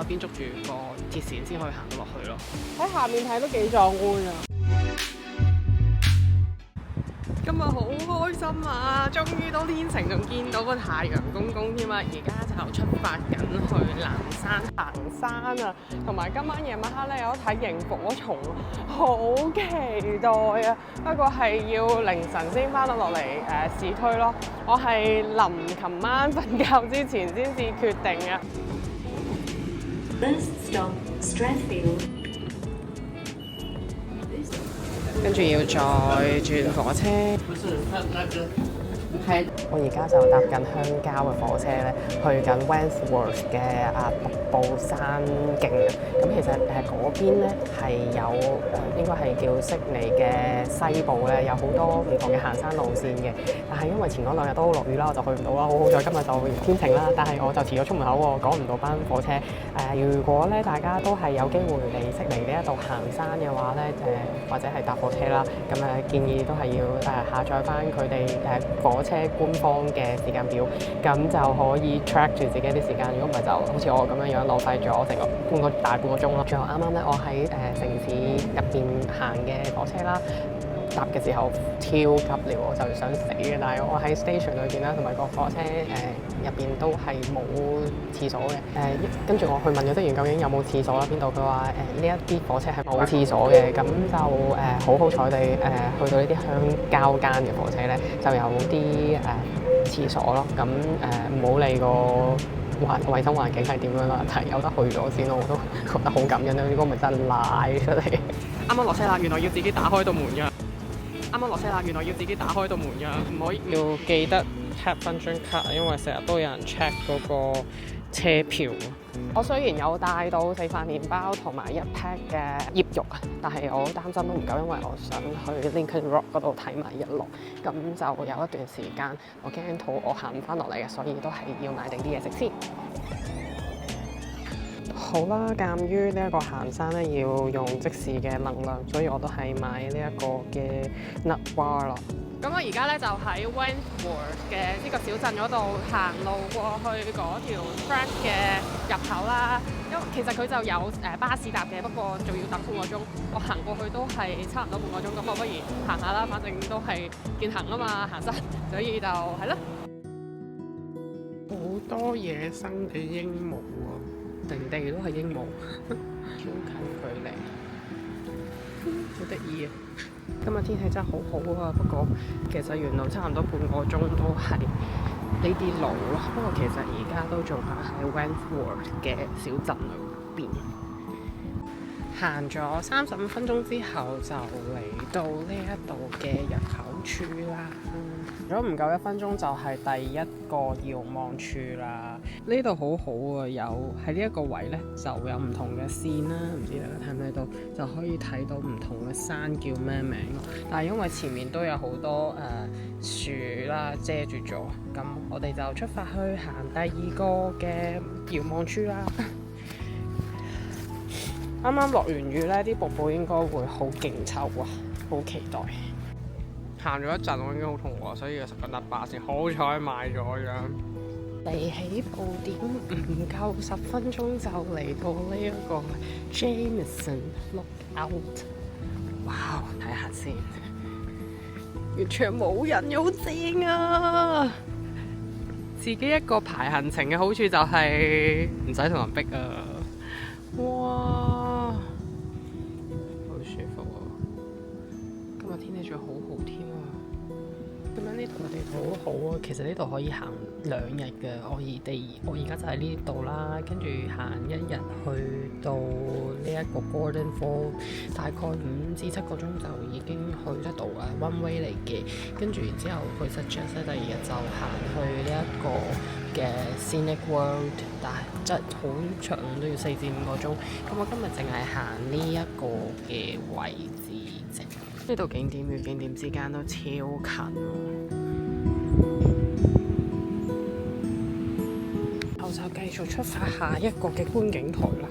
邊捉住個鐵線先可以行到落去咯。喺下面睇都幾壯觀啊！今日好開心啊！終於都天晴，仲見到個太陽公公添啊！而家就出發緊去南山行山啊，同埋今晚夜晚黑咧有得睇螢火蟲，好期待啊！不過係要凌晨先翻到落嚟市區咯。我係臨琴晚瞓覺之前先至決定啊。First stop, Strathfield. 跟住要再轉火車。係，我而家就搭緊鄉郊嘅火車咧，去緊 Wandsworth 嘅瀑布山徑啊。咁其實嗰邊咧係有應該係叫悉尼嘅西部咧，有好多唔同嘅行山路線嘅。但係因為前嗰兩日都落雨啦，我就去唔到啦。好好在今日就天晴啦，但係我就遲咗出門口喎，趕唔到班火車。如果咧大家都係有機會嚟悉尼呢一度行山嘅話咧，或者係搭火車啦，咁建議都係要下載翻佢哋火車官方嘅時間表，咁就可以 track 住自己啲時間。如果唔係就好似我咁樣浪費咗成個大半個鐘咯。最後啱啱咧，我喺城市入邊行嘅火車啦，搭嘅時候超級撩，我就想死嘅。但係我喺 station 裏邊啦，同埋個火車入邊都係冇廁所嘅。跟住我去問咗職員究竟有冇廁所啦，邊度？佢話呢一啲火車係冇廁所嘅。咁就好彩地去到呢啲鄉郊間嘅火車咧，就有啲廁所咯。咁唔好理個衞生環境係點樣啦，但係有得去咗先咯，我都覺得好感恩啦。如果唔係真係賴出嚟。啱啱落車啦，原來要自己打開道門㗎。啱啱落車啦，原來要自己打開道門㗎，唔可以要記得 tap 翻張卡，因為成日都有人 check 嗰個車票。我雖然有帶到4塊麵包同埋1 pack 嘅醃肉啊，但係我擔心都唔夠，因為我想去 Lincoln Rock 嗰度睇埋日落，咁就有一段時間我驚肚餓行唔翻落嚟嘅，所以都係要買定啲嘢食先。好啦，鑑於呢一個行山咧要用即時嘅能量，所以我都係買呢一個嘅 nut bar 咯。咁我而家咧就喺 Wandsworth 嘅呢個小鎮嗰度行路過去嗰條 Track 嘅入口啦。因為其實佢就有巴士搭嘅，不過仲要等半個鐘。我行過去都係差唔多半個鐘，咁我不如行下啦，反正都係見行啊嘛，行山，所以就係咯。好多野生嘅鸚鵡啊，定地都係鸚鵡，超近距離，好得意啊！今日天氣真係好好啊，不過其實沿路差唔多半個鐘都係呢啲路咯。不過其實而家都仲係喺 Wandsworth 嘅小鎮裏邊，行咗35分鐘之後就嚟到呢一度嘅入口處啦。如果唔夠1分鐘就係第一個遙望處啦。呢度好好啊，有喺呢一個位咧就有唔同嘅線啦，唔知大家睇唔睇到，就可以睇到唔同嘅山叫咩名咯。但係因為前面都有好多樹啦遮住咗，咁我哋就出發去行第二個嘅遙望處啦。啱啱落完雨咧，啲瀑布應該會好勁抽啊，好期待。行咗一陣，我已經好肚餓，所以要食個nut bar先。好彩買咗樣。離起步點唔夠10分鐘就嚟到呢一個 Jameson Lookout。哇！睇下先，完全冇人，好正啊！自己一個排行程嘅好處就係唔使同人逼啊！哇！好舒服啊！今日天氣仲好好添啊！咁樣呢度嘅地圖好好啊，其實呢度可以行2日嘅。我而家就喺呢度啦，跟住行1日去到呢一個 Gordon Falls， 大概5至7個鐘就已經去得到啊 ，one way 嚟嘅。跟住然之後佢 suggest 第2日就行去呢一個嘅 Scenic World， 但係真係好長，都要4至5個鐘。咁我今日淨係行呢一個嘅位置啫。呢度景點與景點之間都超近喎。我就繼續出發下一個嘅觀景台啦。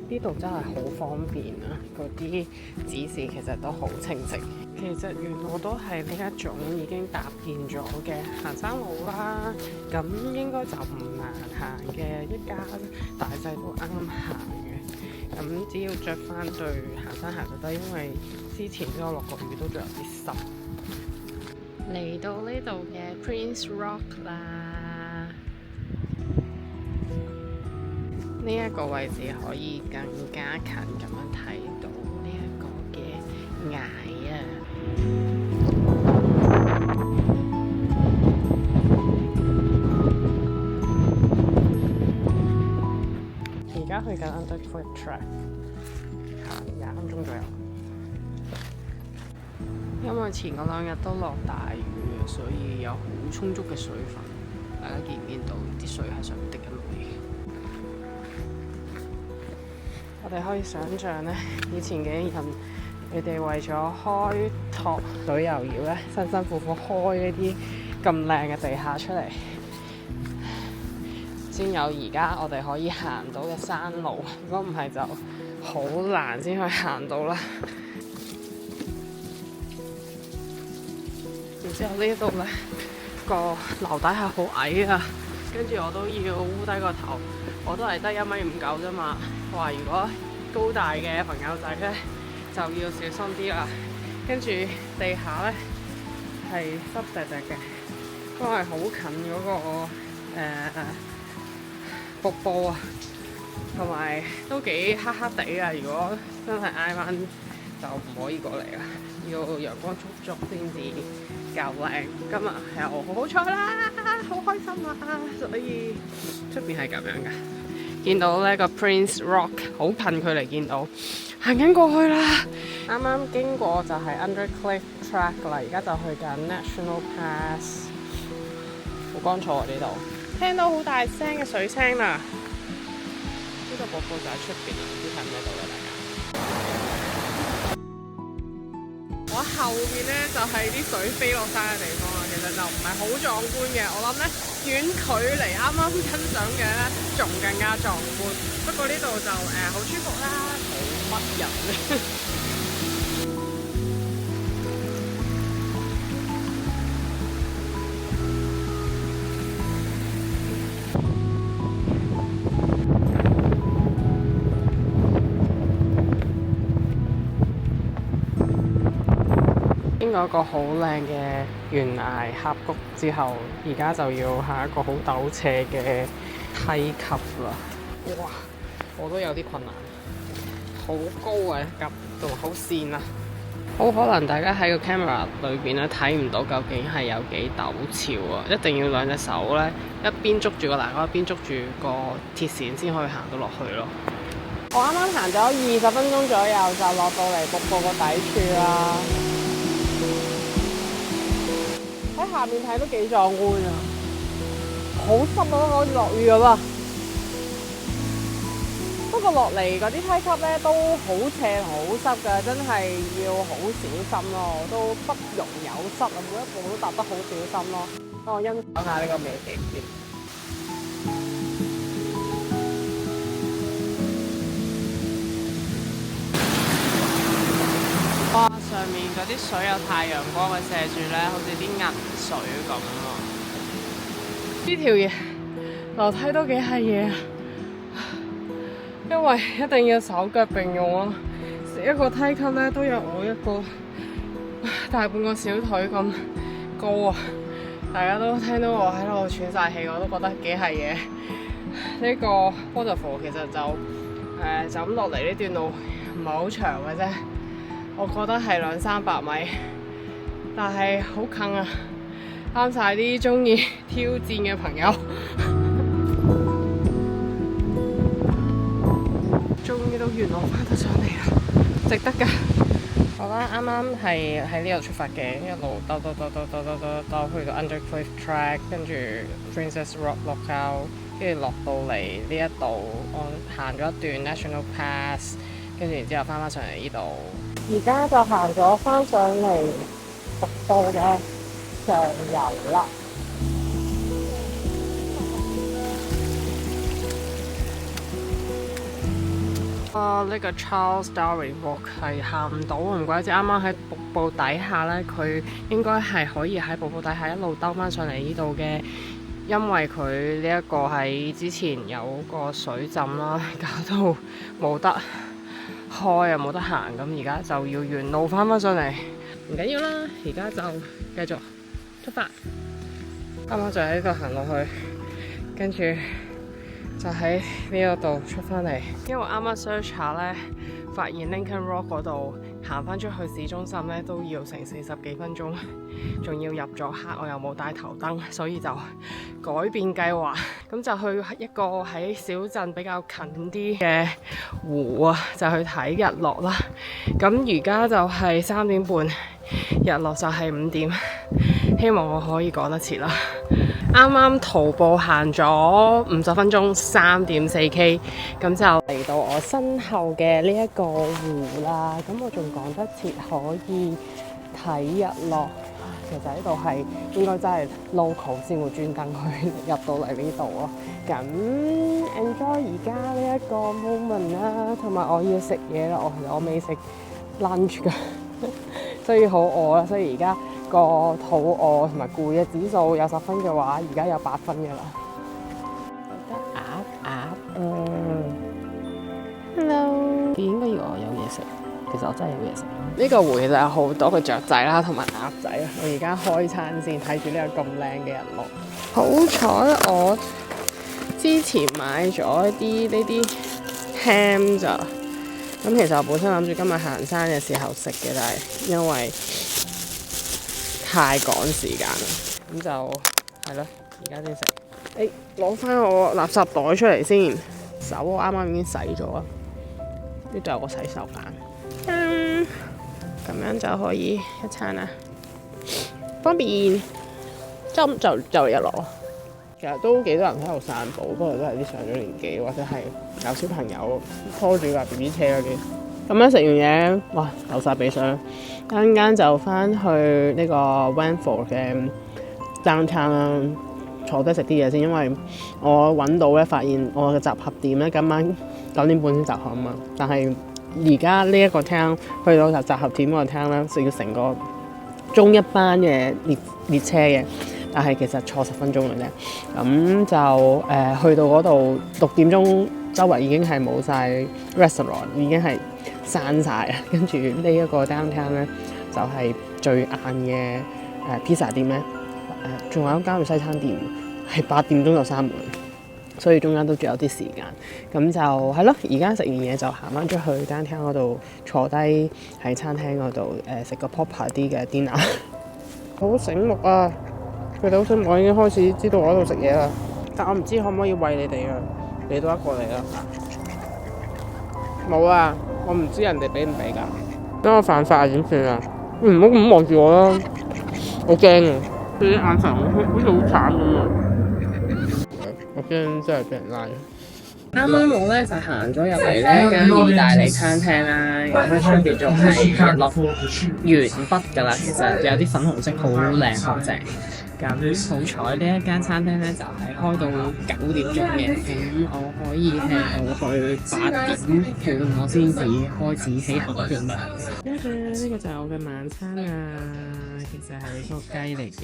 呢度真係好方便啊！嗰啲指示其實都好清晰。其實沿路都係呢一種已經搭建咗嘅行山路啦，咁應該就唔難行嘅，一家大細都啱行嘅。咁只要着翻對行山鞋就得，因為之前都有落過雨，都仲有啲濕。嚟到呢度嘅 Prince Rock 啦，呢一個位置可以更加近咁樣睇到呢一個嘅崖啊！而家去緊 Undercliff Track， 行20分鐘左右。因為前嗰2日都落大雨，所以有好充足嘅水分。大家見唔見到啲水喺上面滴緊落嚟？我哋可以想像呢，以前嘅人，佢哋為咗開拓旅遊業咧，辛辛苦苦開呢啲咁靚嘅地下出嚟，先有而家我哋可以行到嘅山路。如果唔係，就好難先可以行到啦。然之後呢度咧個樓底係好矮啊，跟住我都要烏低個頭，我都係得1.59米啫嘛。話如果高大嘅朋友仔咧就要小心啲啦。跟住地下咧係濕滯滯嘅，因為好近嗰個瀑布啊，同埋都幾黑黑地啊。如果真係挨晚就唔可以過嚟啦，要陽光充足先至夠靚。今日係我好好彩啦，好開心啊！所以出邊係咁樣噶，見到呢個 Prince Rock 好近距離見到，行緊過去啦。啱啱經過就係 Undercliff Track 啦，而家就去緊 National Pass。好乾燥啊！呢度聽到好大聲嘅水聲啦。呢個瀑布就喺出邊，唔知睇唔睇到咧，大家。我後面咧就係啲水飛落山嘅地方啊，其實就唔係好壯觀嘅。我諗咧遠距離啱啱欣賞嘅咧仲更加壯觀。不過呢度就好舒服啦，冇乜人。經過一個好靚嘅懸崖峽谷之後，而家就要下一個好陡斜嘅梯級啦。哇！我都有啲困難，好高啊級，同埋好跣啊！好可能大家喺個 camera 裏邊咧睇唔到究竟係有幾陡峭啊！一定要兩隻手咧一邊捉住個欄杆，一邊捉住個鐵線先可以行到落去咯。我啱啱行咗20分鐘左右就落到嚟瀑布個底處啦。喺下面睇都幾壯觀啊！好濕啊，好似落雨咁啊！不過落嚟嗰啲梯級咧都好斜同好濕㗎，真係要好小心咯。都不容有失啊，每一步都踏得好小心咯。等我欣賞下呢個美景先。哇！上面嗰啲水有太陽光嘅射住咧，好似啲銀水咁啊！呢條嘢樓梯都幾係嘢啊，因為一定要手腳並用咯。一個梯級咧都有我一個大半個小腿咁高啊！大家都聽到我喺度喘晒氣，我都覺得幾係嘢。呢個 waterfall 其實就咁落嚟呢段路唔係好長嘅啫。我覺得係200-300米，但係好近啊，啱晒啲中意挑戰嘅朋友。終於都沿路翻到上嚟啦，值得㗎。我覺得啱啱係喺呢度出發嘅，一路兜去到 Undercliff Track， 跟住 Princess Rock Lookout， 跟住落到嚟呢一度，我行咗一段 National Pass， 跟住然之後翻上嚟呢度。而家就行咗翻上嚟瀑布嘅上游啦。呢個 Charles Darwin Walk 係行唔到，唔怪之啱啱喺瀑布底下呢，佢應該係可以喺瀑布底下一路兜翻上嚟呢度嘅，因為佢呢一個喺之前有個水浸啦，搞到冇得開啊，冇得行，咁而家就要原路翻上嚟，唔緊要啦，而家就繼續出發。啱啱就喺呢度行落去，跟住就喺呢度出翻嚟，因為我啱啱 search 下呢，發現 Lincoln Rock 嗰度行翻出去市中心呢都要成40幾分鐘，仲要入咗黑，我又冇帶頭燈，所以就改變計劃，咁就去一個喺小鎮比較近啲嘅湖啊，就去睇日落啦。咁而家就係3點半，日落就係5點，希望我可以趕得切啦。啱啱徒步行咗50分鐘，3.4K， 咁就嚟到我身後嘅呢一個湖啦。咁我仲趕得切可以睇日落。其實呢度係應該真係 local 先會專登去入到嚟呢度咯。咁 enjoy 而家呢一個 moment 啦，同埋我要食嘢啦。我未食 lunch 㗎，所以好餓啦。所以而家個肚餓同埋攰嘅指數有10分嘅話，而家有8分嘅啦。覺得Hello， 應該以為我有嘢食，其實我真係有嘢食。呢個湖其實有好多嘅雀仔啦，同埋鴨仔啊！我而家開餐先，睇住呢個咁靚嘅日落。好彩我之前買咗一啲呢啲 ham 咋。咁其實我本身諗住今日行山嘅時候食嘅，但係因為太趕時間啦，咁就係咯，而家先食。攞翻我垃圾袋出嚟先，手我啱啱已經洗咗啦。呢度有個洗手間，咁樣就可以一餐啦，方便。就日落。其實都幾多人喺度散步，不過都係啲上咗年紀或者係有小朋友拖住架 BB 車嗰啲。咁樣食完嘢，哇，流晒鼻水。陣間就翻去呢個 Wentworth 嘅 downtown 啦，坐低食啲嘢先，因為我揾到咧，發現我嘅集合點咧，今晚9點半先集合啊嘛。但係而家呢一個廳去到集合點嗰個廳咧，就要成個中一班嘅列車嘅。但係其實坐10分鐘嘅啫，咁就去到嗰度6點鐘，周圍已經係冇晒 restaurant， 已經係閂晒啊。跟住呢一個 downtown 咧，就係最晏嘅pizza 店咧，仲有一間西餐店係8點鐘就閂門，所以中間都仲有啲時間。咁就係咯，而家食完嘢就行翻出去 downtown 嗰度坐低喺餐廳嗰度食個 proper 啲嘅 dinner。好醒目啊！佢哋好醒目，我已經開始知道我喺度食嘢啦。但我唔知可唔可以餵你哋啊？俾多一個嚟啦。冇啊，我唔知人哋俾唔俾㗎。等我犯法點算啊？唔好咁望住我啦，好驚啊！佢啲眼神好似好慘咁啊！我驚真係俾人拉。啱啱我咧就行咗入嚟呢間意大利餐廳啦，咁出邊仲係落鉛筆㗎啦，其實有啲粉紅色好靚好正。咁好彩呢一間餐廳咧就係開到9點鐘嘅，咁我可以到去8點半我先至開始起行嘅。呢個就係我嘅晚餐啊，其實係個雞嚟嘅。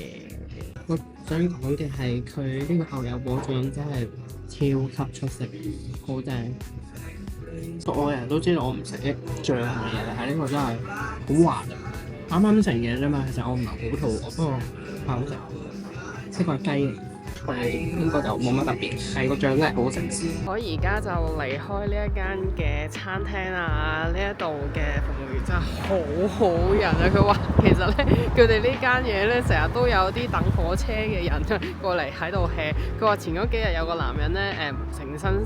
我想講嘅係佢呢個牛油果醬真係超級出色，好正。熟我嘅人都知道我唔食啲醬嘅嘢，但係呢個真係好滑。啱啱食嘢啫嘛，其實我唔係好肚餓，不過好食。呢個係雞嚟，應該就冇乜特別，係個醬真係好食。我而家就離開呢一間嘅餐廳啊，呢一度嘅服務員真係好好人啊！佢話其實咧，佢哋呢間嘢咧成日都有啲等火車嘅人過嚟喺度 hea。佢話前嗰幾日有個男人咧成身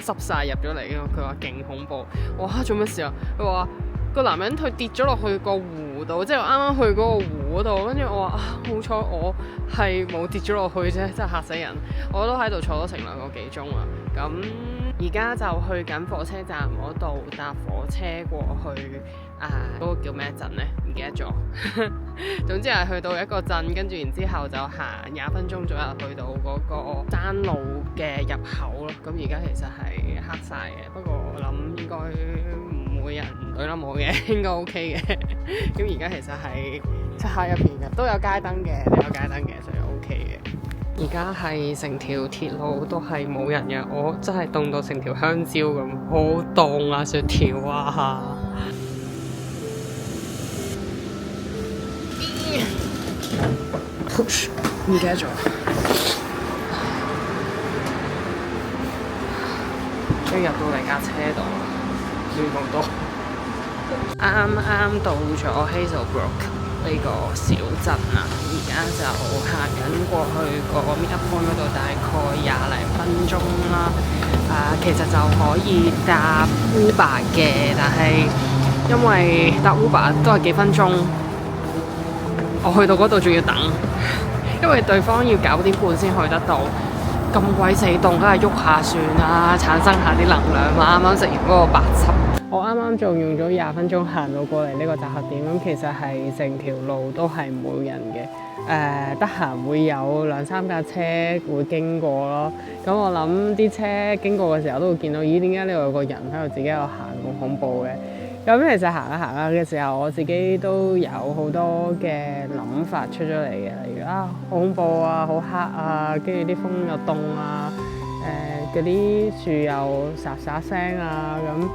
濕晒入咗嚟，佢話勁恐怖。我話做乜事啊？佢話個男人佢跌咗落去個湖度，即係我啱啱去嗰個湖嗰度，跟住我話好彩我係冇跌咗落去啫，真係嚇死人！我都喺度坐咗成2個幾鐘啊。咁而家就去緊火車站嗰度搭火車過去嗰個叫咩鎮呢？唔記得咗。總之係去到一個鎮，跟住然之後就行20分鐘左右去到嗰個山路嘅入口咯。咁而家其實係黑晒嘅，不過我諗應該啦，冇嘅，應該 OK 嘅。咁而家其實係漆黑一片嘅，都有街燈嘅，所以 OK 嘅。而家係成條鐵路都係冇人嘅，我真係凍到成條香蕉咁，好凍啊！雪條啊！唔記得咗，終於入到嚟架車度，暖好多。啱到咗 Hazelbrook 呢個小鎮啦，而家就行緊過去個 Meetup Point 嗰度，大概20零分鐘啦。其實就可以搭 Uber 嘅，但係因為搭 Uber 都係幾分鐘，我去到嗰度仲要等，因為對方要9點半先去得到。咁鬼死凍，梗係喐下算啦，產生下啲能量嘛。啱啱食完嗰個白汁，我啱啱仲用咗20分鐘行到過嚟呢個集合點，咁其實係成條路都係冇人嘅。得閒會有2-3架車會經過咯。咁我諗啲車經過嘅時候都會見到，咦，點解呢度有個人喺度自己喺度行，咁恐怖嘅？咁其實行下嘅時候，我自己都有好多嘅諗法出咗嚟嘅，例如好恐怖啊，好黑啊，跟住啲風又凍啊，嗰啲樹又沙沙聲啊，咁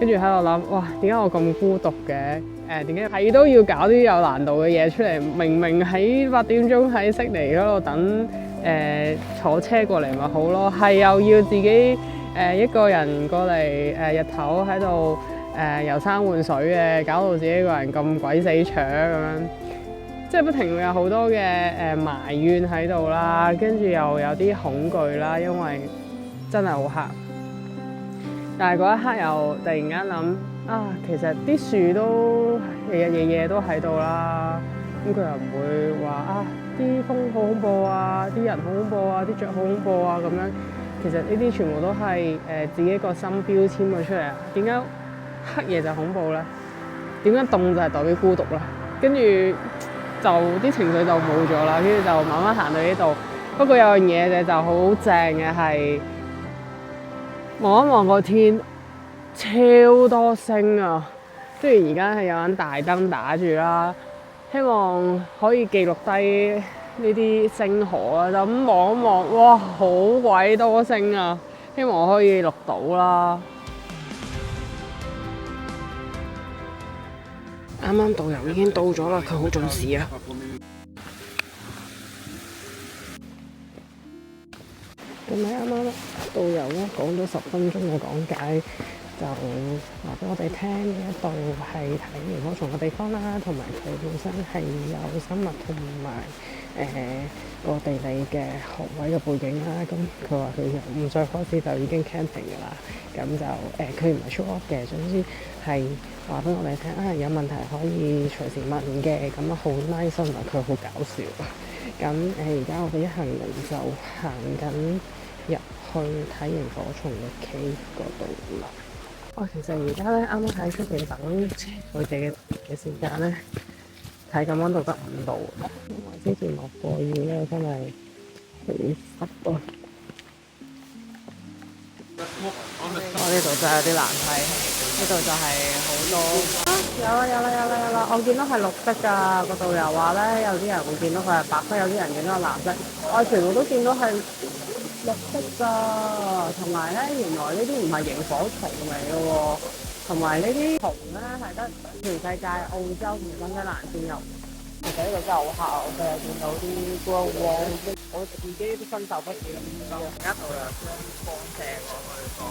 跟住喺度諗，哇，點解我咁孤獨嘅？點解係都要搞啲有難度嘅嘢出嚟？明明喺8點鐘喺悉尼嗰度等坐車過嚟咪好咯，係又要自己一個人過嚟日頭喺度。遊山玩水嘅，搞到自己個人咁鬼死搶咁樣，即係不停會有好多嘅埋怨喺度啦，跟住又有啲恐懼啦，因為真係好黑。但係嗰一刻又突然間諗其實啲樹都日日夜夜都喺度啦，咁佢又唔會話啲風好恐怖啊，啲人好恐怖啊，啲雀好恐怖啊咁樣。其實呢啲全部都係自己個心標籤咗出嚟啊。點解黑夜就恐怖咧？點解凍就係代表孤獨咧？跟住就啲情緒就冇咗啦，跟住就慢慢行到呢度。不過有樣嘢就好正嘅係望一望個天，超多星啊！雖然而家係有盞大燈打住啦，希望可以記錄低呢啲星河啊！就咁望一望，哇，好鬼多星啊！希望我可以錄到啦。啱啱導遊已經到咗啦，佢好準時啊！咁喺啱啱導遊咧講咗10分鐘嘅講解，就話俾我哋聽呢一度係睇螢火蟲嘅地方啦，同埋佢本身係有生物同埋個地理嘅學位嘅背景啦。咁佢話佢由5歲開始就已經 camping 㗎啦。咁就佢唔係 show off 嘅，總之係話俾我哋聽有問題可以隨時問嘅，咁好 nice 同埋佢好搞笑。咁而家我哋一行人就行緊入去睇螢火蟲嘅 cave 嗰度啦。其實而家咧啱啱喺出邊等佢哋嘅時間咧，睇緊溫度得5度，因為之前落過雨咧，真係好濕啊！我呢度真係有啲難睇，呢度就係好多有啦！我見到係綠色㗎，個導遊話咧，有啲人會見到佢係白色，有啲人見到係藍色，我全部都見到係綠色㗎。同埋咧，原來呢啲唔係螢火蟲嚟嘅喎，同埋呢啲蟲咧係得全世界澳洲同新西蘭先有。其實呢度真係好黑啊！我成日見到啲 grow worm， 我自己都身受不了咁樣。而家導遊將光射過去個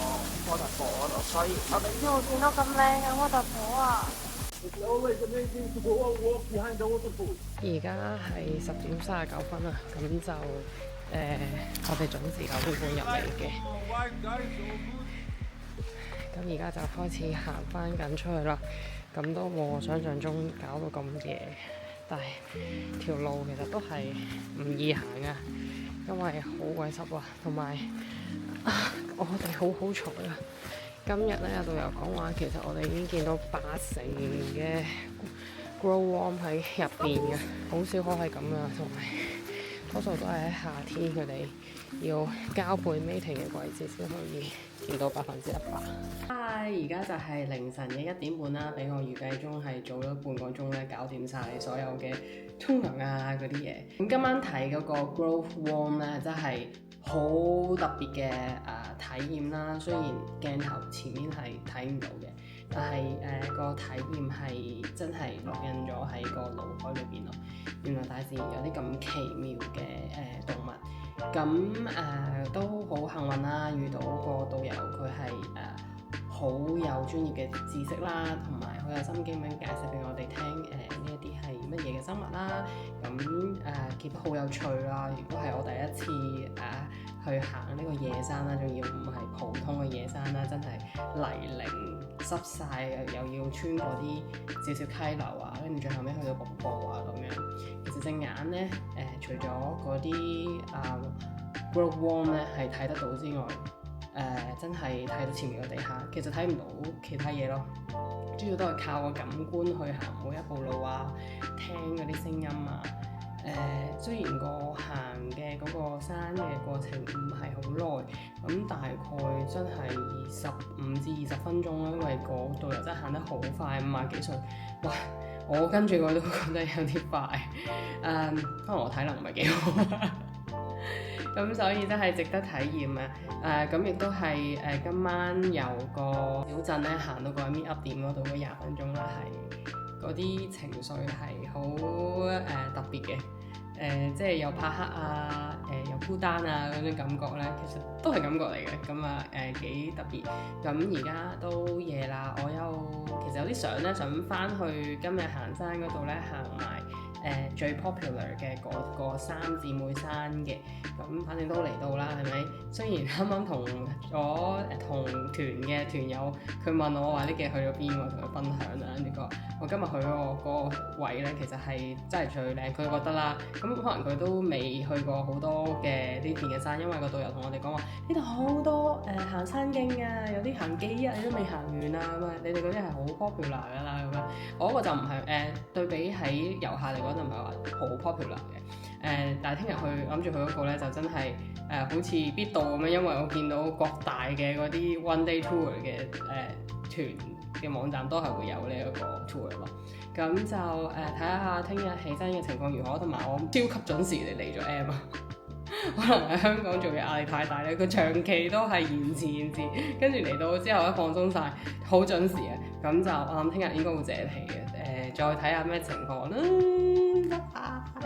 waterfall 嗰度，所以我哋先會見到咁靚嘅 waterfall 啊！而家係10點39分啊，咁就我哋準時9點半入嚟嘅。咁而家就開始行翻緊出去啦。咁都冇我想象中搞到咁夜。但係條路其實都係唔易行啊，因為好鬼濕啊，同埋我哋好好彩啊！今日咧有導遊講話，其實我哋已經見到80%嘅 grow worm 喺入邊嘅，好少可係咁啊，同埋多數都係喺夏天佢哋要交配 mating 嘅季節先可以見到100%。而家就係凌晨嘅1點半啦，比我預計中係早咗半個鐘咧，搞掂晒所有嘅沖涼啊嗰啲嘢。咁今晚睇嗰個 Growth Womb 咧，真係好特別嘅體驗啦。雖然鏡頭前面係睇唔到嘅，但係個體驗係真係烙印咗喺個腦海裏邊咯。原來大自然有啲咁奇妙嘅動物。咁都好幸運啦，遇到個導遊，佢係好有專業嘅知識啦，同埋好有心機咁樣解釋俾我哋聽呢一啲係乜嘢嘅生物啦。咁見得好有趣啦。如果係我第一次去行呢個野山啦，仲要唔係普通嘅野山啦，真係泥濘濕晒，又要穿過啲少少溪流啊，跟住最後尾去到瀑布啊咁樣。其實隻眼咧除咗嗰啲growth worm 咧係睇得到之外，真係睇到前面嘅地下，其實睇唔到其他嘢咯。主要都係靠個感官去行每一步路啊，聽嗰啲聲音啊。雖然個行嘅嗰個山嘅過程唔係好耐，咁大概真係15至20分鐘啦，因為個導遊真係行得好快，50幾歲，哇！我跟住我都覺得有啲快，可能我體能唔係幾好。咁所以真係值得體驗啊！咁亦都係今晚由個小鎮咧行到個 meet up 點嗰度嗰20分鐘啦，係嗰啲情緒係好特別嘅。即係又怕黑啊，又孤單啊嗰種感覺咧，其實都係感覺嚟嘅。咁幾特別。咁而家都夜啦，我其實有啲相咧，想翻去今日行山嗰度咧行埋最 popular 嘅嗰個三姊妹山嘅。咁反正都嚟到啦，係咪？雖然啱啱同團嘅團友，佢問我話呢幾日去咗邊，我同佢分享啦。跟住我今日去嗰個位咧，其實係真係最靚，佢覺得啦。咁可能佢都未去過好多嘅呢邊嘅山，因為個導遊同我哋講話呢度好多行山徑啊，有啲行幾日你都未行完啊咁啊！你哋嗰啲係好 popular 㗎啦咁樣。我嗰個就唔係對比喺遊客嚟講就唔係話好 popular 嘅。但係聽日諗住去嗰個咧，就真係好似必到咁樣，因為我見到各大嘅嗰啲 one day tour 嘅團嘅網站都係會有呢一個 tour 咯。咁就睇下聽日起身嘅情況如何，同埋我超級準時地嚟咗 M 啊！可能喺香港做嘢壓力太大咧，佢長期都係延遲，跟住嚟到之後一放鬆晒，好準時啊！咁就我諗聽日應該會謝皮嘅，再睇下咩情況啦。拜拜。